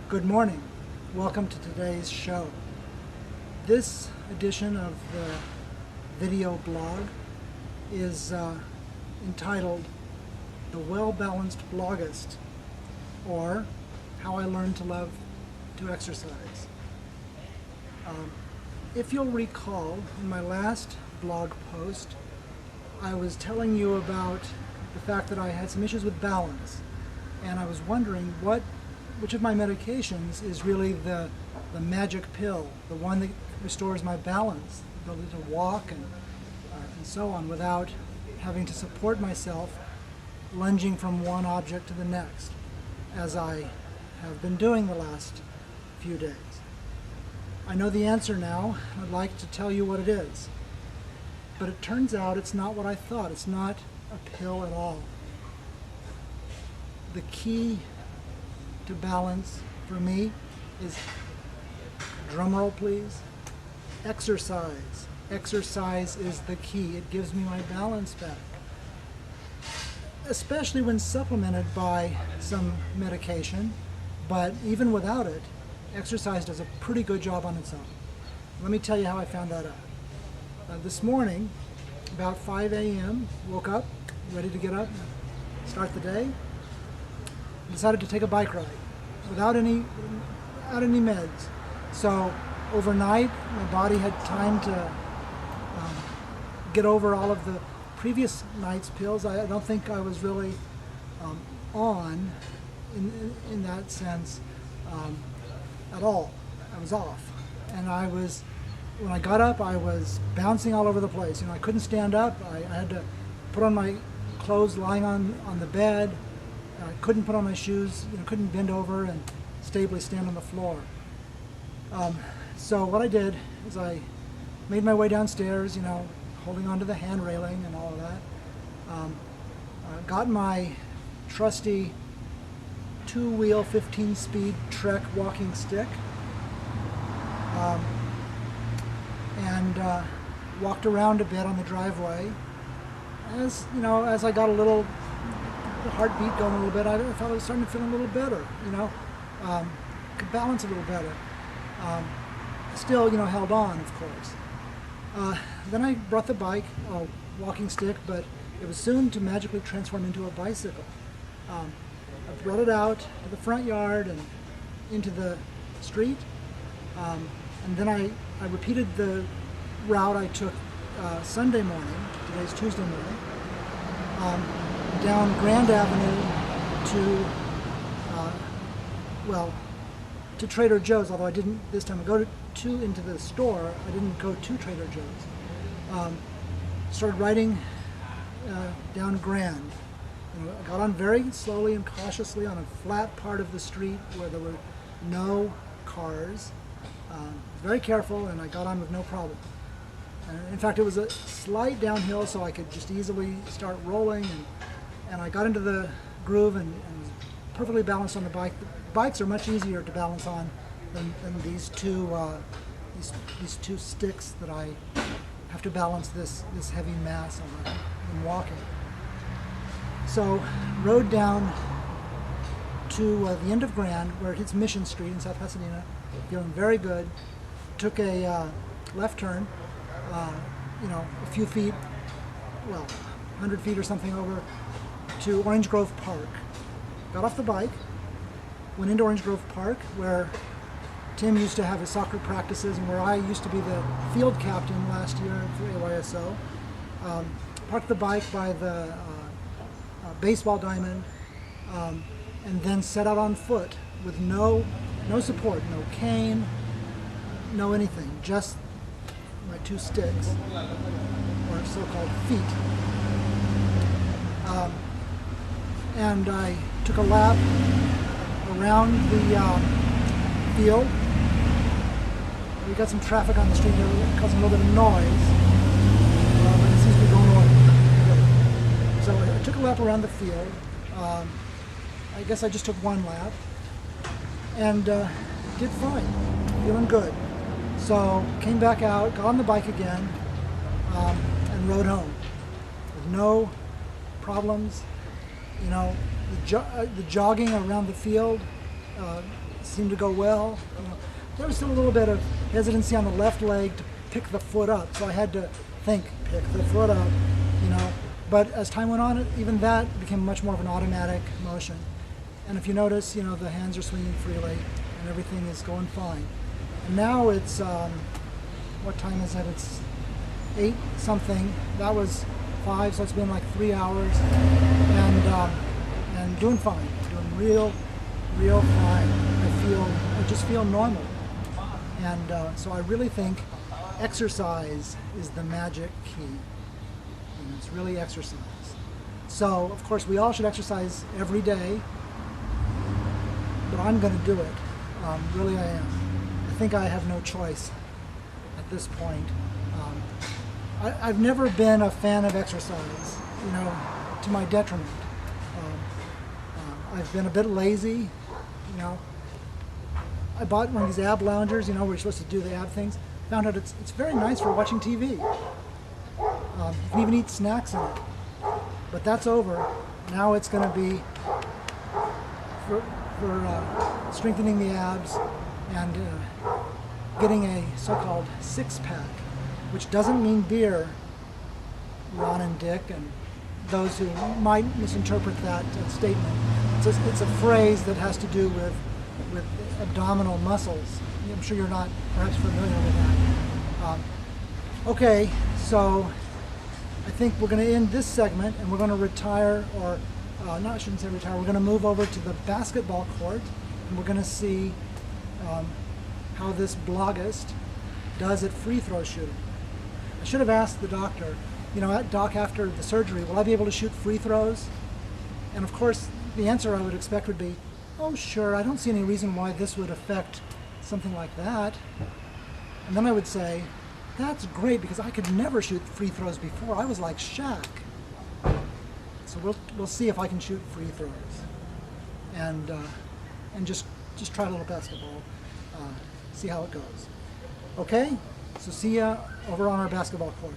Good morning. Welcome to today's show. This edition of the video blog is entitled The Well-Balanced Bloggist, or How I Learned to Love to Exercise. If you'll recall, in my last blog post, I was telling you about the fact that I had some issues with balance, and I was wondering which of my medications is really the magic pill, the one that restores my balance, the ability to walk and so on without having to support myself lunging from one object to the next, as I have been doing the last few days. I know the answer now. I'd like to tell you what it is. But it turns out it's not what I thought. It's not a pill at all. The key to balance for me is, drumroll please, exercise. Exercise is the key. It gives me my balance back, especially when supplemented by some medication. But even without it, exercise does a pretty good job on its own. Let me tell you how I found that out. This morning, about 5 a.m., woke up, ready to get up, start the day. Decided to take a bike ride without any meds. So overnight, my body had time to get over all of the previous night's pills. I don't think I was really on in that sense at all. I was off, and when I got up, I was bouncing all over the place. I couldn't stand up. I had to put on my clothes lying on the bed. I couldn't put on my shoes, couldn't bend over and stably stand on the floor. So what I did is I made my way downstairs, holding onto the hand railing and all of that. Got my trusty 2-wheel 15-speed Trek walking stick, and walked around a bit on the driveway. As I got a little heartbeat going a little bit, I felt I was starting to feel a little better, could balance a little better. Still, held on, of course. Then I brought the bike, walking stick, but it was soon to magically transform into a bicycle. I brought it out to the front yard and into the street, and then I repeated the route I took Sunday morning, today's Tuesday morning, down Grand Avenue to Trader Joe's, although I didn't this time go into the store. I didn't go to Trader Joe's. Started riding down Grand. I got on very slowly and cautiously on a flat part of the street where there were no cars. Very careful, and I got on with no problem. In fact, it was a slight downhill, so I could just easily start rolling, and I got into the groove and was perfectly balanced on the bike. The bikes are much easier to balance on than these two sticks that I have to balance this heavy mass on when walking. So rode down to the end of Grand, where it hits Mission Street in South Pasadena, feeling very good. Took a left turn, a few feet, 100 feet or something over to Orange Grove Park. Got off the bike, went into Orange Grove Park, where Tim used to have his soccer practices and where I used to be the field captain last year for AYSO. Parked the bike by the baseball diamond, and then set out on foot with no support, no cane, no anything, just my 2 sticks, or so-called feet. And I took a lap around the field. We got some traffic on the street here, causing a little bit of noise, but it seems to be going away. So I took a lap around the field. I guess I just took 1 lap, and did fine, feeling good. So came back out, got on the bike again, and rode home with no problems. The jogging around the field seemed to go well. You know, there was still a little bit of hesitancy on the left leg to pick the foot up, so I had to think, pick the foot up, you know. But as time went on, even that became much more of an automatic motion. And if you notice, you know, the hands are swinging freely and everything is going fine. And now it's, what time is it? It's 8 something. That was 5, so it's been like 3 hours. And doing fine, doing real fine. I just feel normal. And so I really think exercise is the magic key. You know, it's really exercise. So, of course, we all should exercise every day, but I'm going to do it. Really, I am. I think I have no choice at this point. I've never been a fan of exercise, you know, to my detriment. I've been a bit lazy, you know. I bought one of these ab loungers, you know, where you're supposed to do the ab things. Found out it's very nice for watching TV. You can even eat snacks in it. But that's over. Now it's going to be for strengthening the abs and getting a so-called six-pack, which doesn't mean beer, Ron and Dick and those who might misinterpret that statement. It's a phrase that has to do with abdominal muscles. I'm sure you're not perhaps familiar with that. Okay, so I think we're going to end this segment and we're going to retire, or I shouldn't say retire, we're going to move over to the basketball court and we're going to see how this bloggist does at free throw shooting. I should have asked the doctor, you know, Doc, after the surgery, will I be able to shoot free throws? And of course, the answer I would expect would be, oh sure, I don't see any reason why this would affect something like that. And then I would say, that's great, because I could never shoot free throws before. I was like Shaq. So we'll see if I can shoot free throws, and just try a little basketball, see how it goes. Okay, so see ya over on our basketball court.